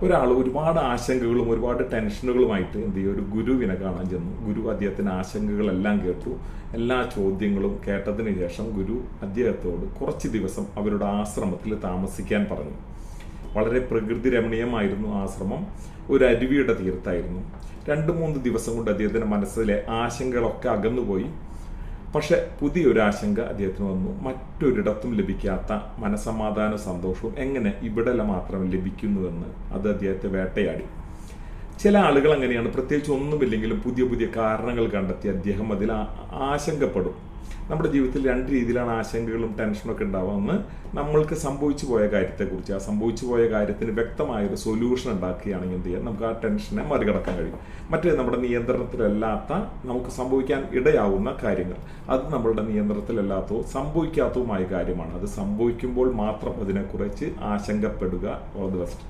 ഒരാൾ ഒരുപാട് ആശങ്കകളും ഒരുപാട് ടെൻഷനുകളുമായിട്ട് എന്ത് ചെയ്യും, ഒരു ഗുരുവിനെ കാണാൻ ചെന്നു. ഗുരു അദ്ദേഹത്തിന് ആശങ്കകളെല്ലാം കേട്ടു. എല്ലാ ചോദ്യങ്ങളും കേട്ടതിന് ശേഷം ഗുരു അദ്ദേഹത്തോട് കുറച്ച് ദിവസം അവരുടെ ആശ്രമത്തിൽ താമസിക്കാൻ പറഞ്ഞു. വളരെ പ്രകൃതി രമണീയമായിരുന്നു ആശ്രമം. ഒരു അരുവിയുടെ തീരത്തായിരുന്നു. 2-3 ദിവസം കൊണ്ട് അദ്ദേഹത്തിന്റെ മനസ്സിലെ ആശങ്കകളൊക്കെ അകന്നുപോയി. പക്ഷെ പുതിയൊരു ആശങ്ക അദ്ദേഹത്തിന് വന്നു. മറ്റൊരിടത്തും ലഭിക്കാത്ത മനസമാധാന സന്തോഷവും എങ്ങനെ ഇവിടെ മാത്രം ലഭിക്കുന്നുവെന്ന് അത് അദ്ദേഹത്തെ വേട്ടയാടി. ചില ആളുകൾ അങ്ങനെയാണ്. പ്രത്യേകിച്ച് ഒന്നുമില്ലെങ്കിലും പുതിയ പുതിയ കാരണങ്ങൾ കണ്ടെത്തി അദ്ദേഹം അതിൽ ആശങ്കപ്പെടും. നമ്മുടെ ജീവിതത്തിൽ 2 രീതിയിലാണ് ആശങ്കകളും ടെൻഷനും ഒക്കെ ഉണ്ടാവുക. ഒന്ന്, നമ്മൾക്ക് സംഭവിച്ചു പോയ കാര്യത്തെക്കുറിച്ച്, ആ സംഭവിച്ചു പോയ കാര്യത്തിന് വ്യക്തമായൊരു സൊല്യൂഷൻ ഉണ്ടാക്കുകയാണെങ്കിൽ എന്ത് ചെയ്യാം, നമുക്ക് ആ ടെൻഷനെ മറികടക്കാൻ കഴിയും. മറ്റേ നമ്മുടെ നിയന്ത്രണത്തിലല്ലാത്ത നമുക്ക് സംഭവിക്കാൻ ഇടയാവുന്ന കാര്യങ്ങൾ, അത് നമ്മളുടെ നിയന്ത്രണത്തിലല്ലാത്തതോ സംഭവിക്കാത്തതുമായ കാര്യമാണ്. അത് സംഭവിക്കുമ്പോൾ മാത്രം അതിനെക്കുറിച്ച് ആശങ്കപ്പെടുക. All the best.